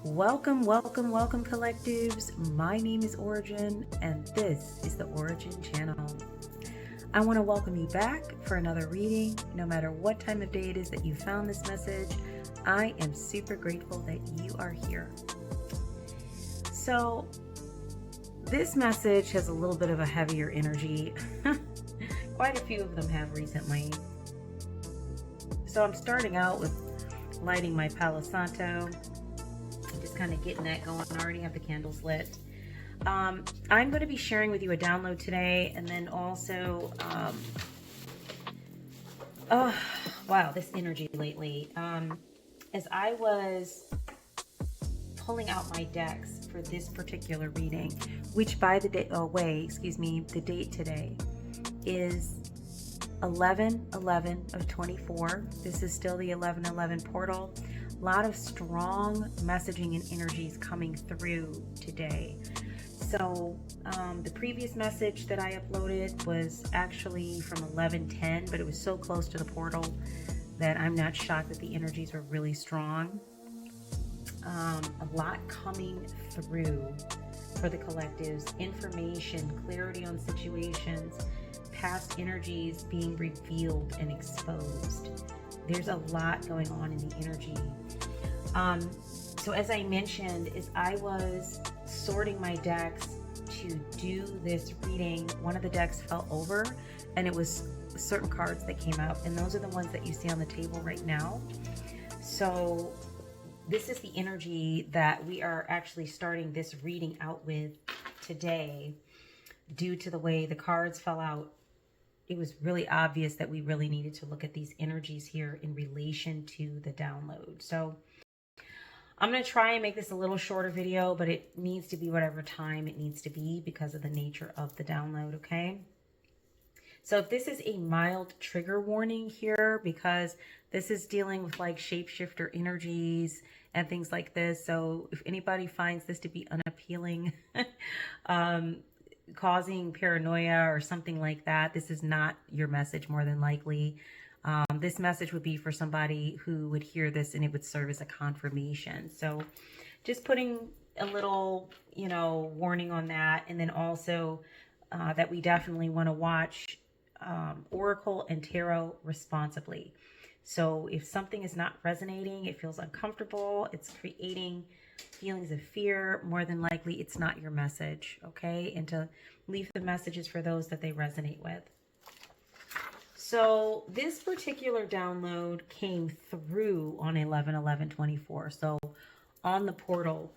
Welcome, welcome, welcome, collectives. My name is Ora-gen, and this is the Ora-gen Channel. I want to welcome you back for another reading. No matter what time of day it is that you found this message, I am super grateful that you are here. So, this message has a little bit of a heavier energy. Quite a few of them have recently. So, I'm starting out with lighting my Palo Santo. Just kind of getting that going. I already have the candles lit. I'm going to be sharing with you a download today, and then also, oh wow, this energy lately. As I was pulling out my decks for this particular reading, which by the day, the date today is 11/11 of 24. This is still the 11/11 portal. A lot of strong messaging and energies coming through today. So the previous message that I uploaded was actually from 11/10, but it was so close to the portal that I'm not shocked that the energies were really strong. A lot coming through for the collectives. Information, clarity on situations, past energies being revealed and exposed. There's a lot going on in the energy. So as I mentioned, as I was sorting my decks to do this reading, one of the decks fell over, and it was certain cards that came out, and those are the ones that you see on the table right now. So this is the energy that we are actually starting this reading out with today. Due to the way the cards fell out, it was really obvious that we really needed to look at these energies here in relation to the download. So I'm going to try and make this a little shorter video, but it needs to be whatever time it needs to be because of the nature of the download, okay? So if this is a mild trigger warning here, because this is dealing with like shapeshifter energies and things like this. So if anybody finds this to be unappealing, causing paranoia or something like that, this is not your message more than likely. This message would be for somebody who would hear this and it would serve as a confirmation. So just putting a little, warning on that. And then also that we definitely want to watch Oracle and Tarot responsibly. So if something is not resonating, it feels uncomfortable, it's creating feelings of fear, more than likely it's not your message, okay? And to leave the messages for those that they resonate with. So this particular download came through on 11/11/24. So on the portal,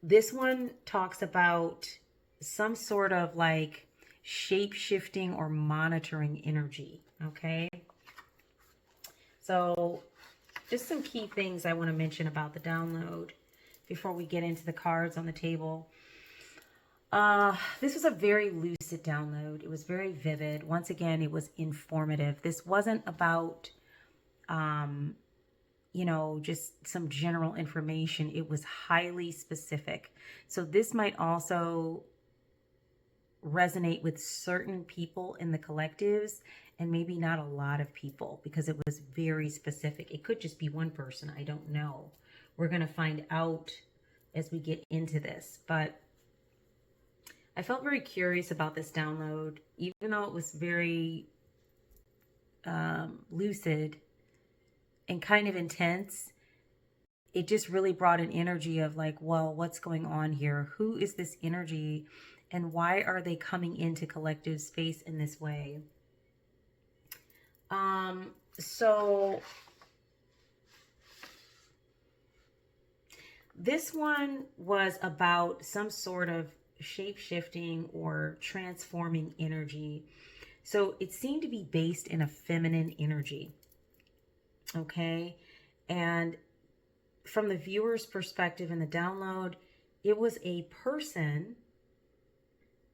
this one talks about some sort of like shape-shifting or monitoring energy, okay? So just some key things I want to mention about the download before we get into the cards on the table. This was a very lucid download. It was very vivid. Once again, it was informative. This wasn't about, just some general information. It was highly specific. So this might also resonate with certain people in the collectives and maybe not a lot of people because it was very specific. It could just be one person. I don't know. We're going to find out as we get into this, but I felt very curious about this download, even though it was very lucid and kind of intense. It just really brought an energy of like, well, what's going on here? Who is this energy? And why are they coming into collective space in this way? So this one was about some sort of shape-shifting or transforming energy. So it seemed to be based in a feminine energy. Okay. And from the viewer's perspective in the download, it was a person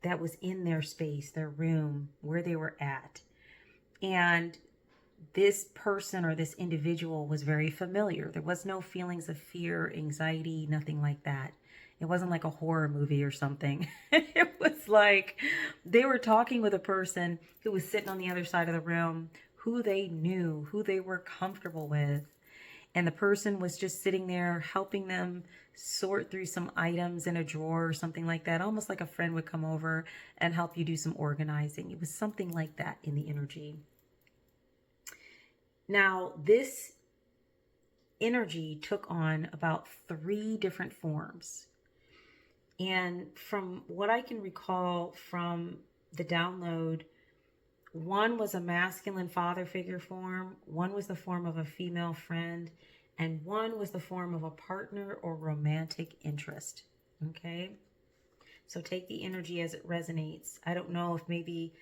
that was in their space, their room, where they were at. And this person or this individual was very familiar. There was no feelings of fear, anxiety, nothing like that. It wasn't like a horror movie or something. It was like they were talking with a person who was sitting on the other side of the room, who they knew, who they were comfortable with. and the person was just sitting there helping them sort through some items in a drawer or something like that, almost like a friend would come over and help you do some organizing. It was something like that in the energy. Now, this energy took on about 3 different forms. And from what I can recall from the download, one was a masculine father figure form, one was the form of a female friend, and one was the form of a partner or romantic interest. Okay? So take the energy as it resonates. I don't know if maybe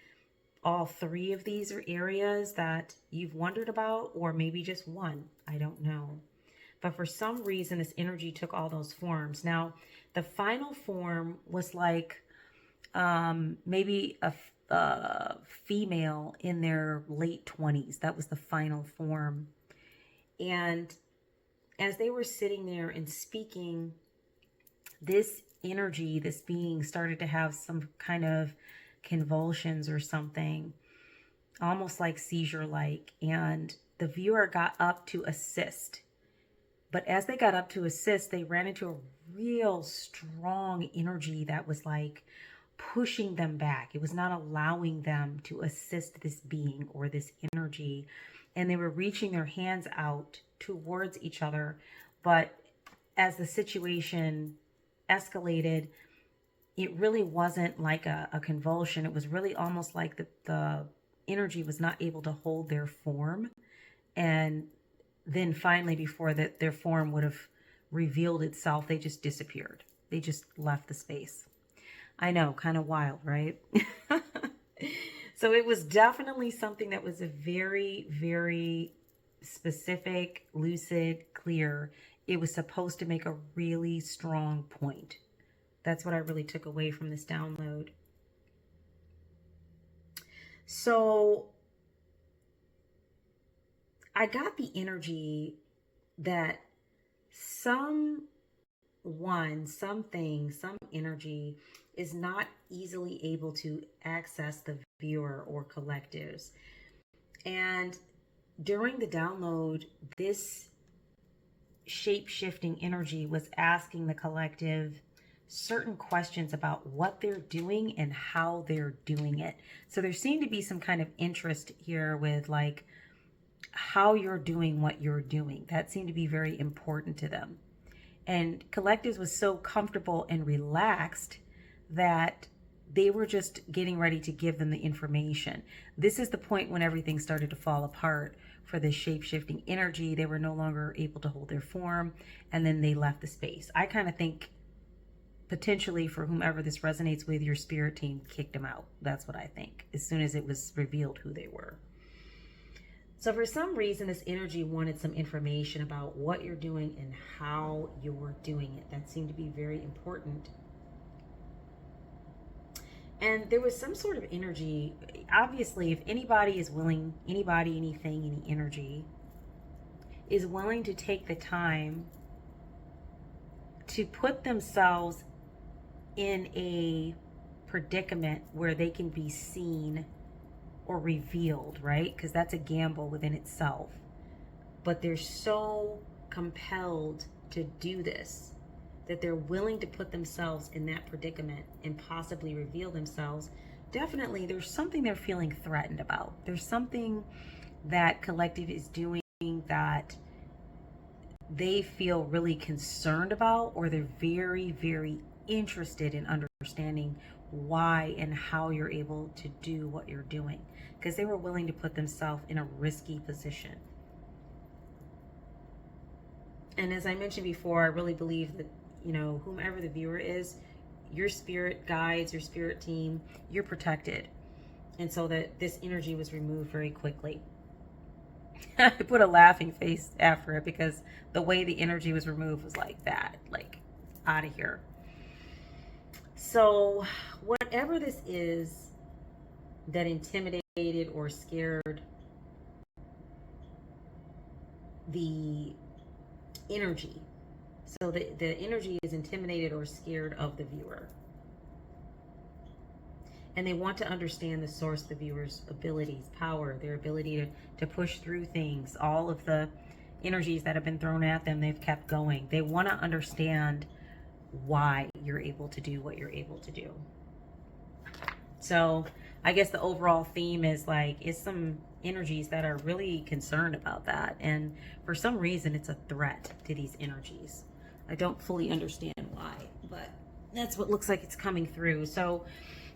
all 3 of these are areas that you've wondered about, or maybe just one. I don't know. But for some reason, this energy took all those forms. Now, the final form was like maybe a female in their late 20s. That was the final form. And as they were sitting there and speaking, this energy, this being, started to have some kind of convulsions or something, almost like seizure-like. And the viewer got up to assist. But as they got up to assist, they ran into a real strong energy that was like pushing them back. It was not allowing them to assist this being or this energy. And they were reaching their hands out towards each other. But as the situation escalated, it really wasn't like a convulsion. It was really almost like the energy was not able to hold their form. And then finally, before that their form would have revealed itself, they just disappeared. They just left the space. I know, kind of wild, right? So it was definitely something that was a very, very specific, lucid, clear. It was supposed to make a really strong point. That's what I really took away from this download. So I got the energy that something, some energy is not easily able to access the viewer or collectives. And during the download, this shape-shifting energy was asking the collective certain questions about what they're doing and how they're doing it. So there seemed to be some kind of interest here with like how you're doing what you're doing. That seemed to be very important to them. And collectives was so comfortable and relaxed that they were just getting ready to give them the information. This is the point when everything started to fall apart for this shape-shifting energy. They were no longer able to hold their form, and then they left the space. I kind of think potentially for whomever this resonates with, your spirit team kicked them out. That's what I think, as soon as it was revealed who they were. So for some reason, this energy wanted some information about what you're doing and how you're doing it. That seemed to be very important. And there was some sort of energy. Obviously, if anybody is willing, anybody, anything, any energy is willing to take the time to put themselves in a predicament where they can be seen or revealed, right? Because that's a gamble within itself. But they're so compelled to do this that they're willing to put themselves in that predicament and possibly reveal themselves. Definitely, there's something they're feeling threatened about. There's something that collective is doing that they feel really concerned about, or they're very, very interested in understanding why and how you're able to do what you're doing, because they were willing to put themselves in a risky position. And as I mentioned before, I really believe that, you know, whomever the viewer is, your spirit guides, your spirit team, you're protected. And so that this energy was removed very quickly. I put a laughing face after it because the way the energy was removed was like that, like out of here. So whatever this is that intimidated or scared the energy, so the energy is intimidated or scared of the viewer. And they want to understand the source of the viewer's abilities, power, their ability to push through things, all of the energies that have been thrown at them, they've kept going. They want to understand why you're able to do what you're able to do. So I guess the overall theme is like, it's some energies that are really concerned about that. And for some reason, it's a threat to these energies. I don't fully understand why, but that's what looks like it's coming through. So,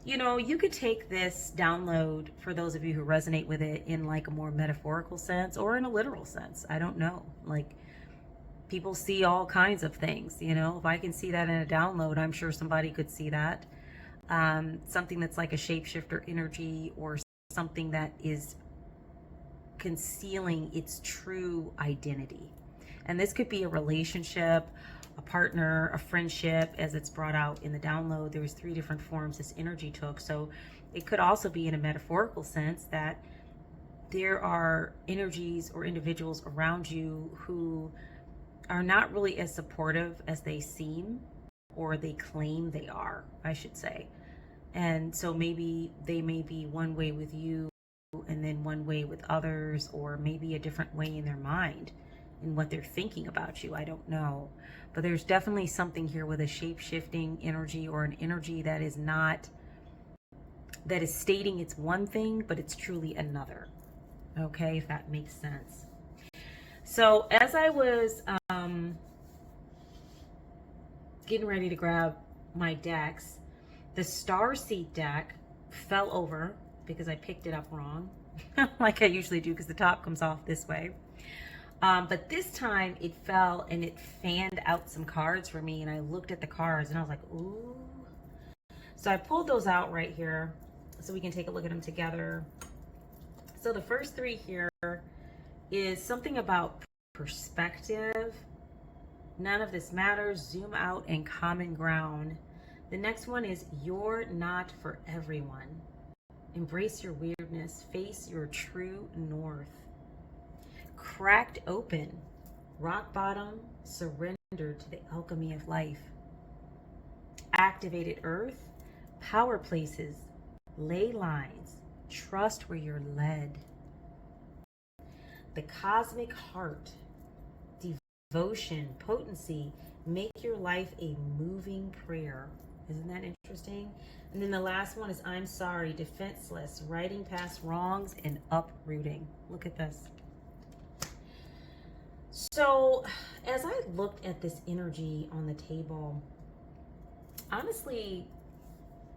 you know, you could take this download, for those of you who resonate with it, in like a more metaphorical sense or in a literal sense. I don't know. Like, people see all kinds of things, you know. If I can see that in a download, I'm sure somebody could see that. Something that's like a shapeshifter energy, or something that is concealing its true identity. And this could be a relationship, a partner, a friendship, as it's brought out in the download. There was 3 different forms this energy took. So it could also be in a metaphorical sense that there are energies or individuals around you who are not really as supportive as they seem, or they claim they are, I should say. And so maybe they may be one way with you and then one way with others, or maybe a different way in their mind in what they're thinking about you. I don't know. But there's definitely something here with a shape-shifting energy, or an energy that is not, that is stating it's one thing, but it's truly another. Okay, if that makes sense. So as I was getting ready to grab my decks, the Starseed deck fell over because I picked it up wrong, like I usually do, because the top comes off this way. But this time it fell and it fanned out some cards for me, and I looked at the cards and I was like, ooh. So I pulled those out right here so we can take a look at them together. So the first 3 here is something about perspective. None of this matters. Zoom out and common ground. The next one is you're not for everyone. Embrace your weirdness. Face your true north. Cracked open. Rock bottom. Surrender to the alchemy of life. Activated earth. Power places. Ley lines. Trust where you're led. The cosmic heart. Devotion, potency, make your life a moving prayer. Isn't that interesting? And then the last one is I'm sorry, defenseless, righting past wrongs and uprooting. Look at this. So as I looked at this energy on the table, honestly,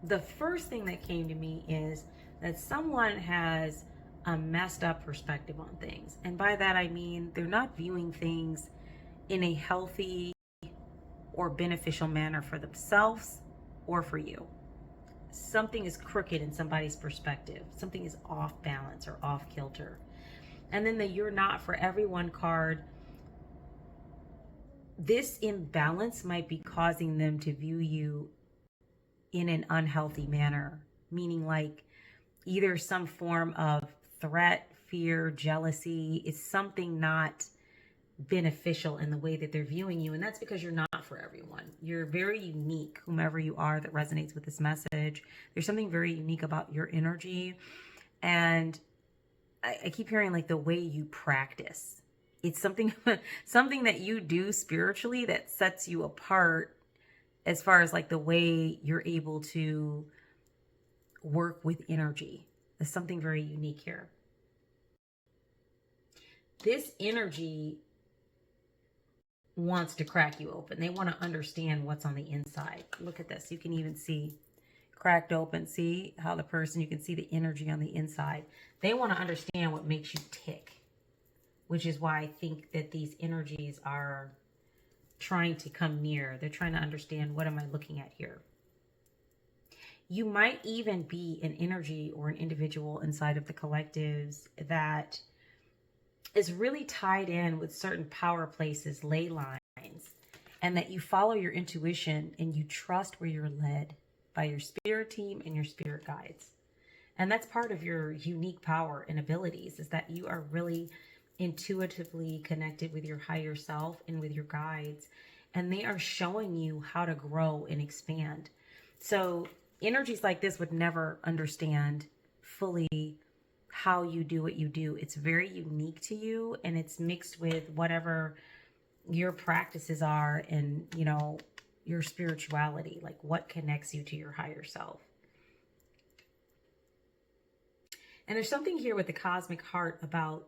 the first thing that came to me is that someone has a messed up perspective on things. And by that I mean they're not viewing things in a healthy or beneficial manner for themselves or for you. Something is crooked in somebody's perspective. Something is off balance or off kilter. And then the you're not for everyone card, this imbalance might be causing them to view you in an unhealthy manner, meaning like either some form of threat, fear, jealousy. Is something not beneficial in the way that they're viewing you, and that's because you're not for everyone. You're very unique, whomever you are that resonates with this message. There's something very unique about your energy, and I keep hearing like the way you practice. It's something something that you do spiritually that sets you apart, as far as like the way you're able to work with energy. There's something very unique here. This energy wants to crack you open. They want to understand what's on the inside. Look at this. You can even see cracked open. See how the person, you can see the energy on the inside. They want to understand what makes you tick, which is why I think that these energies are trying to come near. They're trying to understand, what am I looking at here? You might even be an energy or an individual inside of the collectives that is really tied in with certain power places, ley lines, and that you follow your intuition and you trust where you're led by your spirit team and your spirit guides. And that's part of your unique power and abilities, is that you are really intuitively connected with your higher self and with your guides, and they are showing you how to grow and expand. So energies like this would never understand fully how you do what you do. It's very unique to you, and it's mixed with whatever your practices are and, you know, your spirituality, like what connects you to your higher self. And there's something here with the cosmic heart about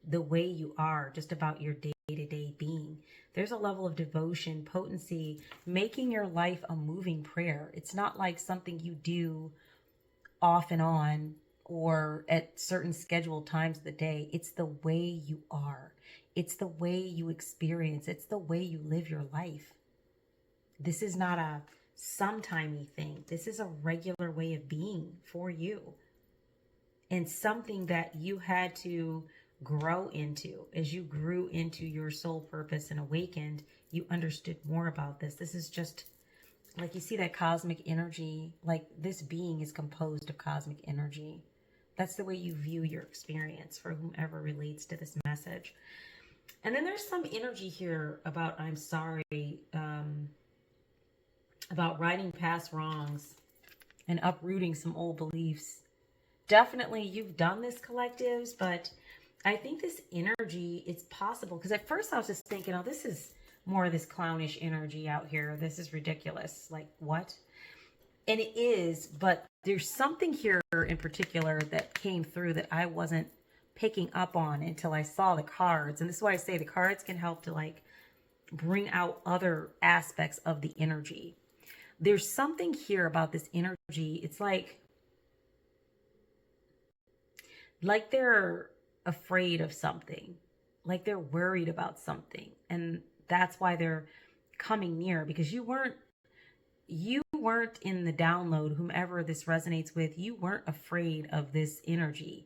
the way you are, just about your day-to-day being. There's a level of devotion, potency, making your life a moving prayer. It's not like something you do off and on or at certain scheduled times of the day. It's the way you are. It's the way you experience. It's the way you live your life. This is not a sometimey thing. This is a regular way of being for you. And something that you had to grow into. As you grew into your soul purpose and awakened, you understood more about this. This is just like, you see that cosmic energy, like this being is composed of cosmic energy. That's the way you view your experience for whomever relates to this message. And then there's some energy here about I'm sorry, about righting past wrongs and uprooting some old beliefs. Definitely you've done this, collectives, but I think this energy, it's possible. Because at first I was just thinking, oh, this is more of this clownish energy out here. This is ridiculous. Like, what? And it is, but there's something here in particular that came through that I wasn't picking up on until I saw the cards. And this is why I say the cards can help to like bring out other aspects of the energy. There's something here about this energy. It's like they're afraid of something, like they're worried about something. And that's why they're coming near, because you weren't in the download, whomever this resonates with, you weren't afraid of this energy.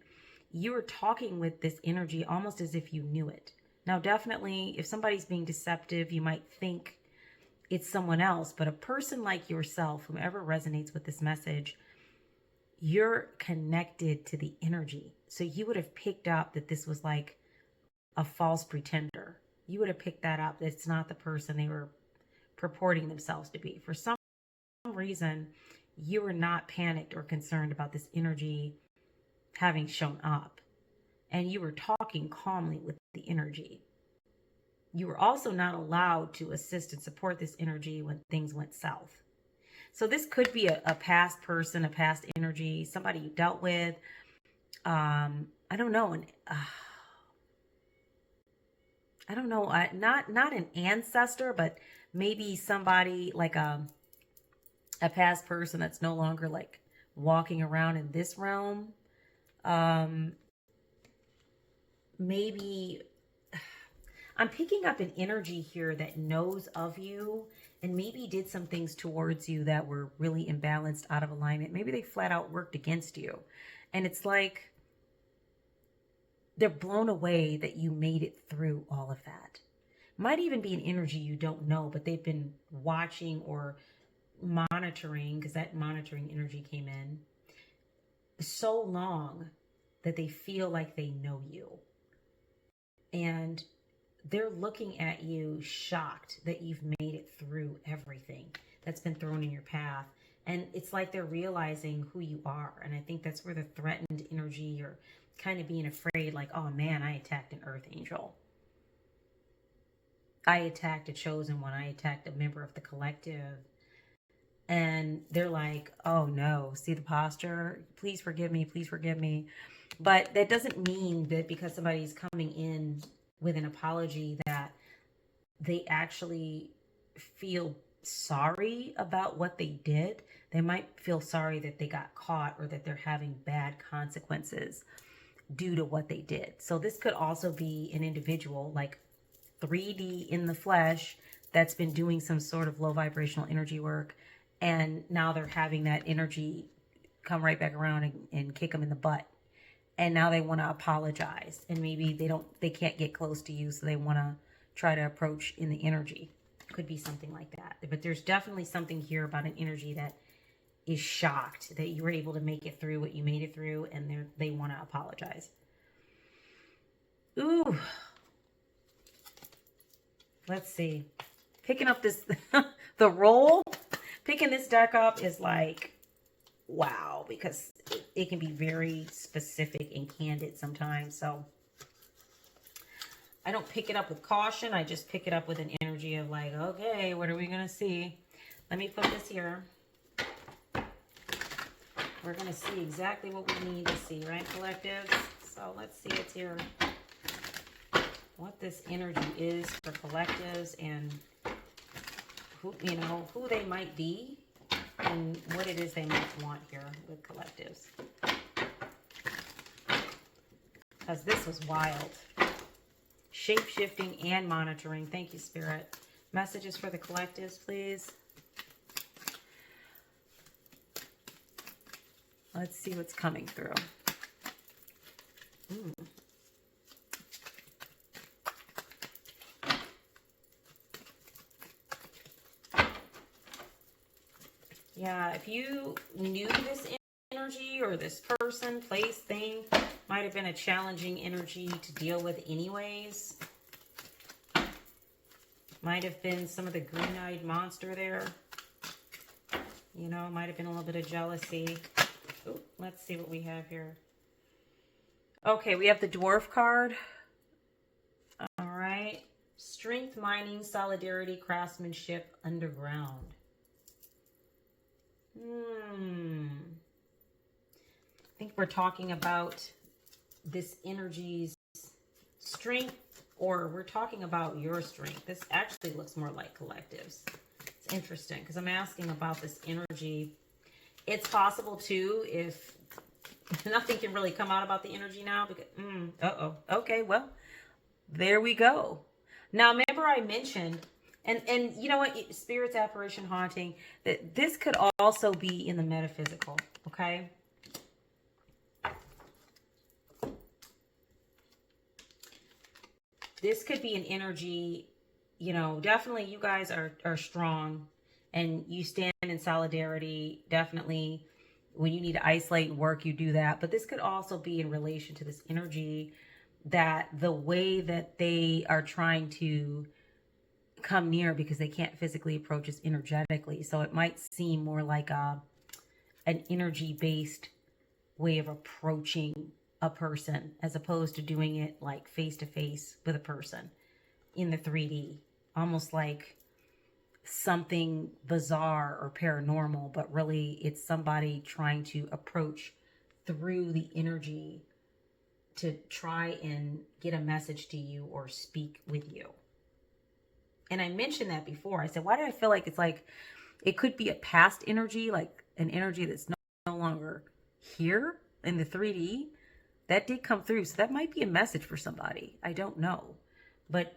You were talking with this energy almost as if you knew it. Now, definitely, if somebody's being deceptive, you might think it's someone else, but a person like yourself, whomever resonates with this message, you're connected to the energy. So you would have picked up that this was like a false pretender. You would have picked that up. It's not the person they were purporting themselves to be. For some reason, you were not panicked or concerned about this energy having shown up. And you were talking calmly with the energy. You were also not allowed to assist and support this energy when things went south. So this could be a past person, a past energy, somebody you dealt with. I don't know. I don't know. Not an ancestor, but maybe somebody like a past person that's no longer like walking around in this realm. Maybe I'm picking up an energy here that knows of you and maybe did some things towards you that were really imbalanced, out of alignment. Maybe they flat out worked against you. And it's like they're blown away that you made it through all of that. Might even be an energy you don't know, but they've been watching or monitoring, because that monitoring energy came in so long that they feel like they know you. And they're looking at you shocked that you've made it through everything that's been thrown in your path. And it's like they're realizing who you are. And I think that's where the threatened energy, or kind of being afraid, like, oh man, I attacked an earth angel. I attacked a chosen one. I attacked a member of the collective. And they're like, oh no, see the posture? Please forgive me. Please forgive me. But that doesn't mean that because somebody's coming in with an apology that they actually feel sorry about what they did. They might feel sorry that they got caught, or that they're having bad consequences due to what they did. So this could also be an individual, like 3D in the flesh, that's been doing some sort of low vibrational energy work, and now they're having that energy come right back around and kick them in the butt. And now they want to apologize, and maybe they can't get close to you, so they want to try to approach in the energy. Could be something like that. But there's definitely something here about an energy that is shocked that you were able to make it through what you made it through, and they want to apologize. Ooh. Let's see. Picking up this, the roll, picking this deck up is like, wow, because it can be very specific and candid sometimes. So I don't pick it up with caution. I just pick it up with an energy of like, okay, what are we going to see? Let me put this here. We're going to see exactly what we need to see, right, collectives? So let's see what's here. What this energy is for collectives and who, you know, who they might be and what it is they might want here with collectives. Because this was wild. Shape-shifting and monitoring. Thank you, Spirit. Messages for the collectives, please. Let's see what's coming through. Yeah, if you knew this energy or this person, place, thing, might have been a challenging energy to deal with anyways. Might have been some of the green-eyed monster there. You know, might have been a little bit of jealousy. Ooh, let's see what we have here. Okay, we have the dwarf card. All right. Strength, mining, solidarity, craftsmanship, underground. I think we're talking about this energy's strength, or we're talking about your strength. This actually looks more like collectives. It's interesting because I'm asking about this energy. It's possible too if nothing can really come out about the energy now because okay, well, there we go. Now remember I mentioned and you know what, spirits, apparition, haunting, that this could also be in the metaphysical, okay? This could be an energy, you know, definitely you guys are strong and you stand in solidarity. Definitely when you need to isolate and work, you do that. But this could also be in relation to this energy that the way that they are trying to come near because they can't physically approach us energetically. So it might seem more like an energy-based way of approaching a person as opposed to doing it like face-to-face with a person in the 3D. Almost like something bizarre or paranormal, but really it's somebody trying to approach through the energy to try and get a message to you or speak with you. And I mentioned that before. I said, why did I feel like it's like it could be a past energy, like an energy that's no longer here in the 3D? That did come through. So that might be a message for somebody. I don't know. But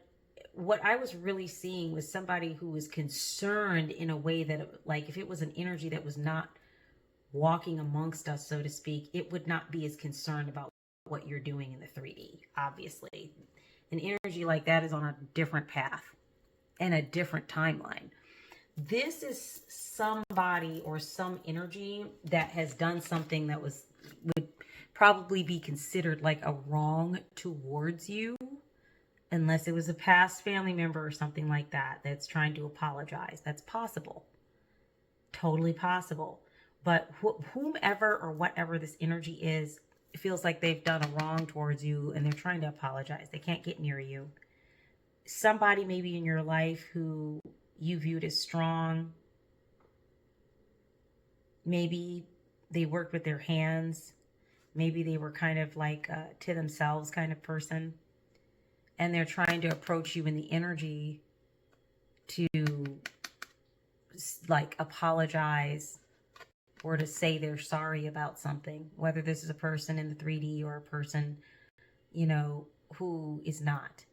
what I was really seeing was somebody who was concerned in a way that, like, if it was an energy that was not walking amongst us, so to speak, it would not be as concerned about what you're doing in the 3D, obviously. An energy like that is on a different path and a different timeline. This is somebody or some energy that has done something that would probably be considered like a wrong towards you, unless it was a past family member or something like that that's trying to apologize. That's possible. Totally possible. But whomever or whatever this energy is, it feels like they've done a wrong towards you and they're trying to apologize. They can't get near you. Somebody maybe in your life who you viewed as strong. Maybe they worked with their hands. Maybe they were kind of like to themselves kind of person. And they're trying to approach you in the energy to like apologize or to say they're sorry about something. Whether this is a person in the 3D or a person, you know, who is not.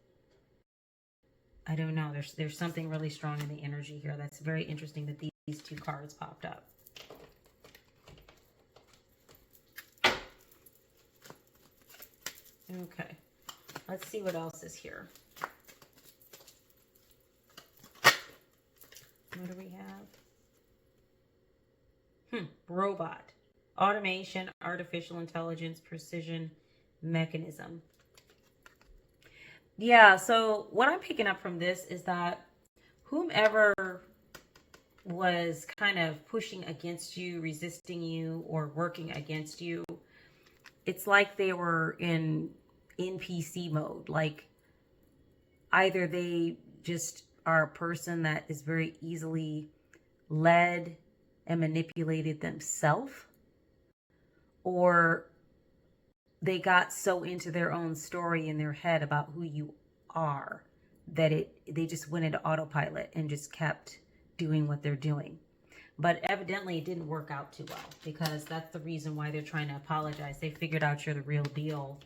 I don't know. There's something really strong in the energy here. That's very interesting that these two cards popped up. Okay. Let's see what else is here. What do we have? Robot. Automation, artificial intelligence, precision, mechanism. Yeah, so what I'm picking up from this is that whomever was kind of pushing against you, resisting you, or working against you, it's like they were in NPC mode. Like either they just are a person that is very easily led and manipulated themselves, or they got so into their own story in their head about who you are that they just went into autopilot and just kept doing what they're doing. But evidently it didn't work out too well, because that's the reason why they're trying to apologize. They figured out you're the real deal,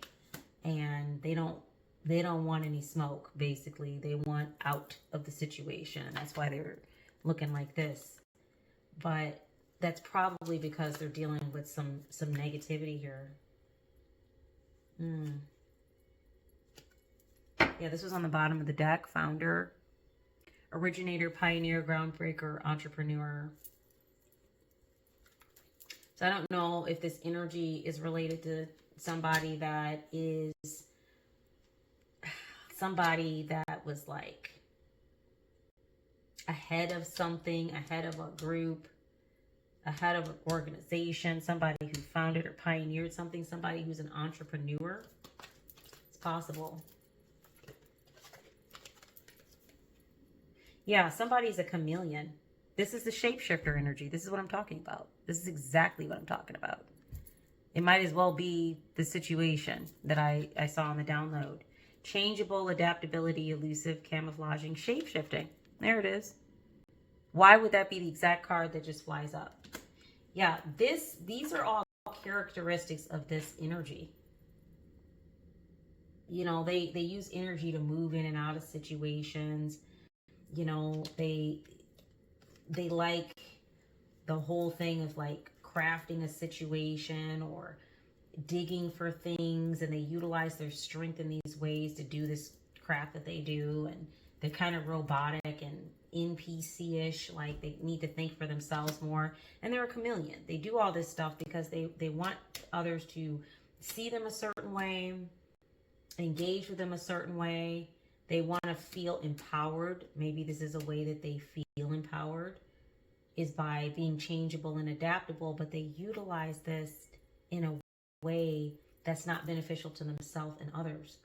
and they don't want any smoke. Basically, they want out of the situation. That's why they're looking like this. But that's probably because they're dealing with some negativity here. Yeah, this was on the bottom of the deck. Founder, originator, pioneer, groundbreaker, entrepreneur. So I don't know if this energy is related to somebody that was like ahead of something, ahead of a group, ahead of an organization, somebody who founded or pioneered something, somebody who's an entrepreneur. It's possible. Yeah, somebody's a chameleon. This is the shapeshifter energy. This is what I'm talking about. This is exactly what I'm talking about. It might as well be the situation that I saw on the download. Changeable, adaptability, elusive, camouflaging, shapeshifting. There it is. Why would that be the exact card that just flies up? Yeah, these are all characteristics of this energy. You know, they use energy to move in and out of situations. You know, they like the whole thing of like crafting a situation or digging for things, and they utilize their strength in these ways to do this craft that they do. And they're kind of robotic and NPC-ish, like they need to think for themselves more. And they're a chameleon. They do all this stuff because they want others to see them a certain way, engage with them a certain way. They want to feel empowered. Maybe this is a way that they feel empowered, is by being changeable and adaptable, but they utilize this in a way that's not beneficial to themselves and others.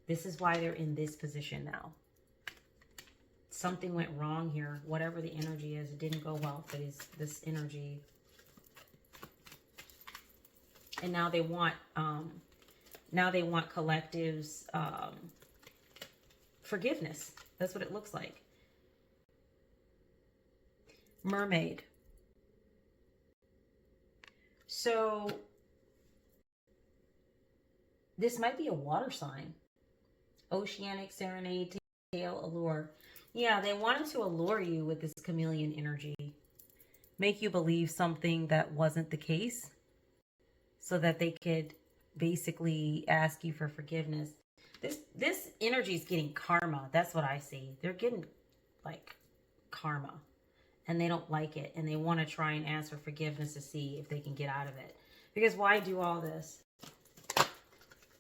This is why they're in this position now. Something went wrong here. Whatever the energy is, it didn't go well for this energy. And now they want collectives forgiveness. That's what it looks like. Mermaid. So this might be a water sign. Oceanic, serenade, tail, allure. Yeah, they wanted to allure you with this chameleon energy. Make you believe something that wasn't the case, so that they could basically ask you for forgiveness. This energy is getting karma. That's what I see. They're getting like karma, and they don't like it, and they want to try and ask for forgiveness to see if they can get out of it. Because why do all this?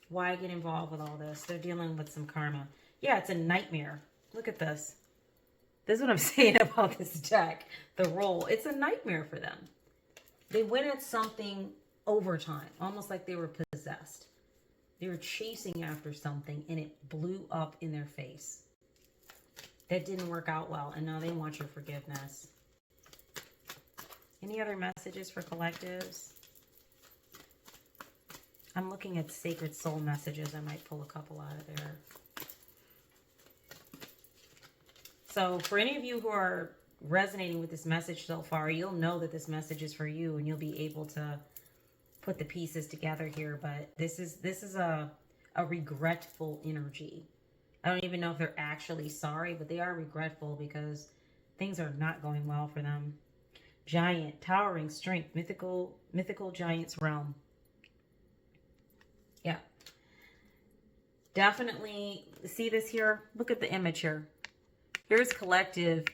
Why get involved with all this? They're dealing with some karma. Yeah, it's a nightmare. Look at this. This is what I'm saying about this deck. The roll. It's a nightmare for them. They went at something over time, almost like they were possessed. They were chasing after something, and it blew up in their face. That didn't work out well, and now they want your forgiveness. Any other messages for collectives? I'm looking at sacred soul messages. I might pull a couple out of there. So for any of you who are resonating with this message so far, you'll know that this message is for you, and you'll be able to put the pieces together here. But this is a regretful energy. I don't even know if they're actually sorry, but they are regretful because things are not going well for them. Giant, towering strength, mythical giant's realm. Yeah. Definitely see this here. Look at the image here. Here's collective,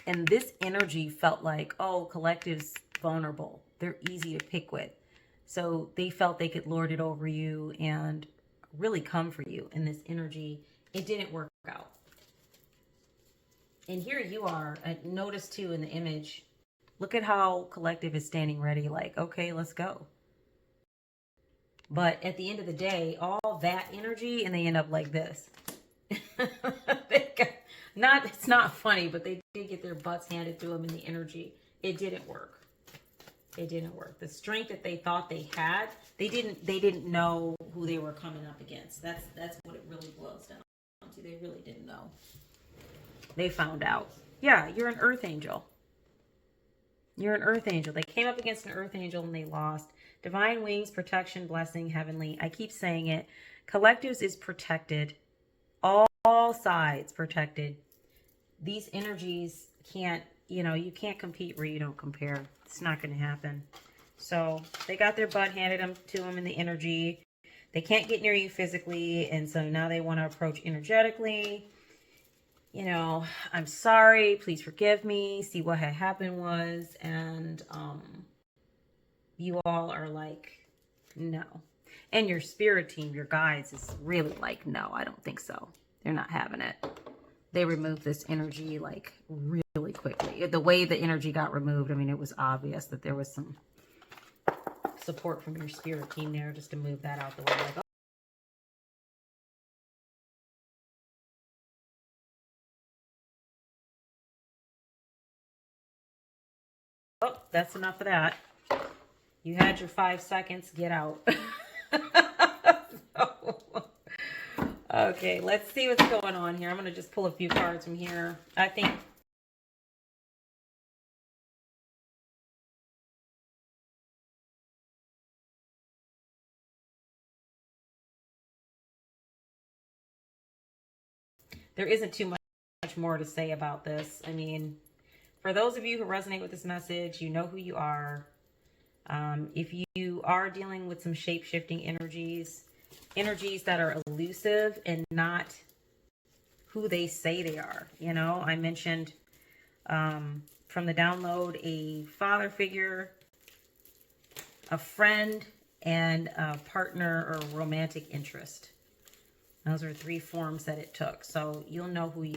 and this energy felt like, oh, collective's vulnerable. They're easy to pick with. So they felt they could lord it over you and really come for you in this energy. It didn't work out. And here you are. Notice too in the image. Look at how collective is standing ready, like, okay, let's go. But at the end of the day, all that energy, and they end up like this. It's not funny, but they did get their butts handed to them in the energy. It didn't work. It didn't work. The strength that they thought they had, they didn't know who they were coming up against. That's what it really boils down to. They really didn't know. They found out. Yeah, you're an earth angel. You're an earth angel. They came up against an earth angel and they lost. Divine wings, protection, blessing, heavenly. I keep saying it. Collectives is protected. All sides protected. These energies can't, you can't compete where you don't compare. It's not going to happen. So they got their butt handed to them in the energy. They can't get near you physically. And so now they want to approach energetically. I'm sorry, please forgive me. See, what had happened was, and you all are like, no. And your spirit team, your guides, is really like, no, I don't think so. They're not having it. They removed this energy like really quickly. The way the energy got removed, I mean, it was obvious that there was some support from your spirit team there just to move that out the way. Like, oh, that's enough of that. You had your 5 seconds. Get out. Okay, let's see what's going on here. I'm going to just pull a few cards from here. I think there isn't too much more to say about this. I mean, for those of you who resonate with this message, you know who you are. If you are dealing with some shape-shifting energies that are elusive and not who they say they are. I mentioned from the download a father figure, a friend, and a partner or romantic interest. Those are 3 forms that it took. So you'll know who you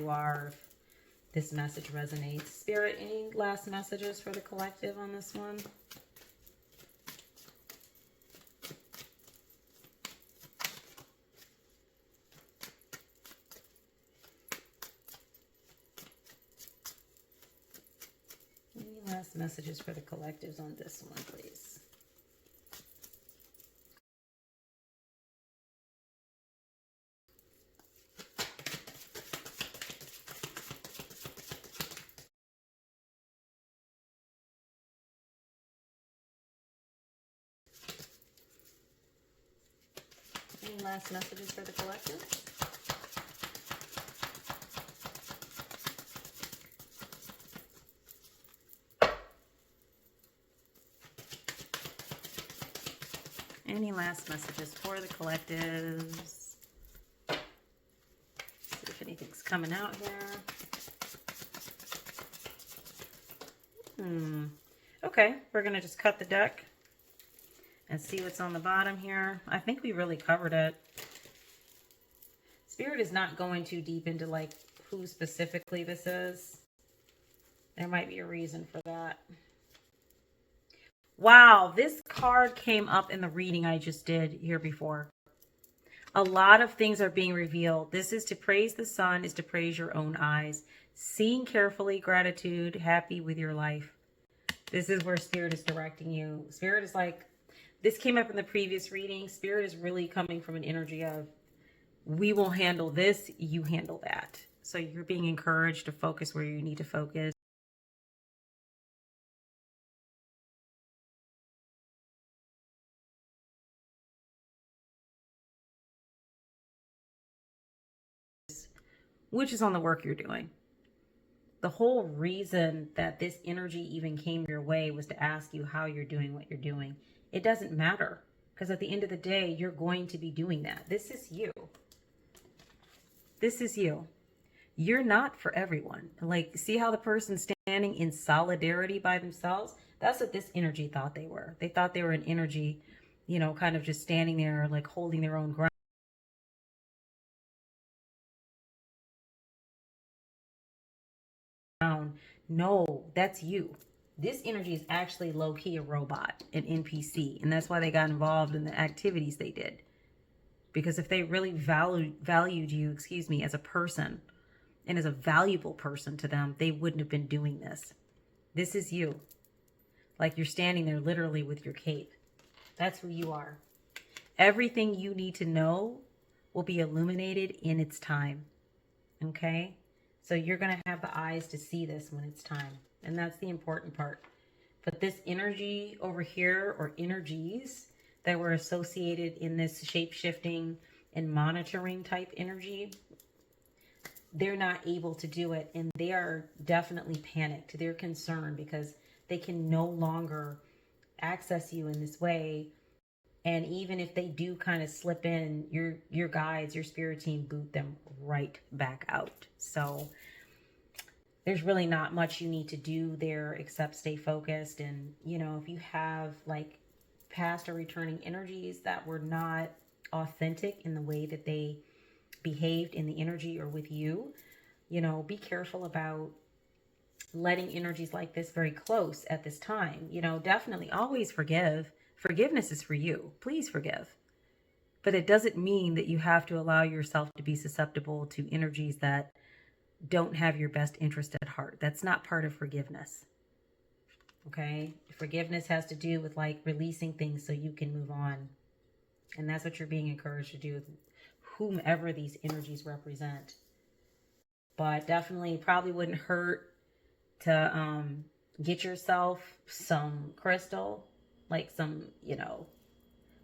are if this message resonates. Spirit, any last messages for the collective on this one? Any last messages for the collectives on this one, please? Any last messages for the collective? Any last messages for the collectives? See if anything's coming out here. Okay, we're going to just cut the deck and see what's on the bottom here. I think we really covered it. Spirit is not going too deep into like who specifically this is. There might be a reason for that. Wow, this card came up in the reading I just did here before. A lot of things are being revealed. This is to praise the sun, is to praise your own eyes. Seeing carefully, gratitude, happy with your life. This is where Spirit is directing you. Spirit is like, this came up in the previous reading. Spirit is really coming from an energy of, we will handle this, you handle that. So you're being encouraged to focus where you need to focus. Which is on the work you're doing. The whole reason that this energy even came your way was to ask you how you're doing what you're doing. It doesn't matter, because at the end of the day, you're going to be doing that. This is you. This is you. You're not for everyone. Like, see how the person's standing in solidarity by themselves? That's what this energy thought they were. They thought they were an energy, kind of just standing there, like holding their own ground. No, that's you. This energy is actually low-key a robot, an NPC, and that's why they got involved in the activities they did. Because if they really valued you, excuse me, as a person and as a valuable person to them, they wouldn't have been doing this. This is you. Like you're standing there literally with your cape. That's who you are. Everything you need to know will be illuminated in its time. Okay? So you're going to have the eyes to see this when it's time. And that's the important part. But this energy over here, or energies that were associated in this shape-shifting and monitoring type energy, they're not able to do it. And they are definitely panicked. They're concerned because they can no longer access you in this way. And even if they do kind of slip in, your guides, your spirit team boot them right back out. So there's really not much you need to do there except stay focused. And, you know, if you have like past or returning energies that were not authentic in the way that they behaved in the energy or with you, you know, be careful about letting energies like this very close at this time. You know, definitely always forgive. Forgiveness is for you. Please forgive. But it doesn't mean that you have to allow yourself to be susceptible to energies that don't have your best interest at heart. That's not part of forgiveness. Okay? Forgiveness has to do with like releasing things so you can move on. And that's what you're being encouraged to do with whomever these energies represent. But definitely probably wouldn't hurt to get yourself some crystal, like some, you know,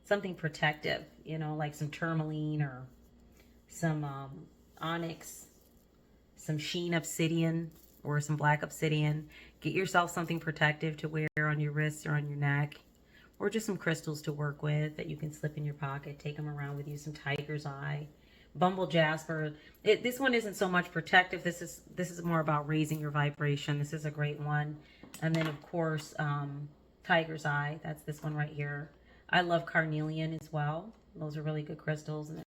something protective, you know, like some tourmaline or some onyx, some sheen obsidian or some black obsidian. Get yourself something protective to wear on your wrists or on your neck, or just some crystals to work with that you can slip in your pocket. Take them around with you. Some tiger's eye, bumble jasper. This one isn't so much protective. This is more about raising your vibration. This is a great one. And then of course, tiger's eye. That's this one right here. I love carnelian as well. Those are really good crystals. And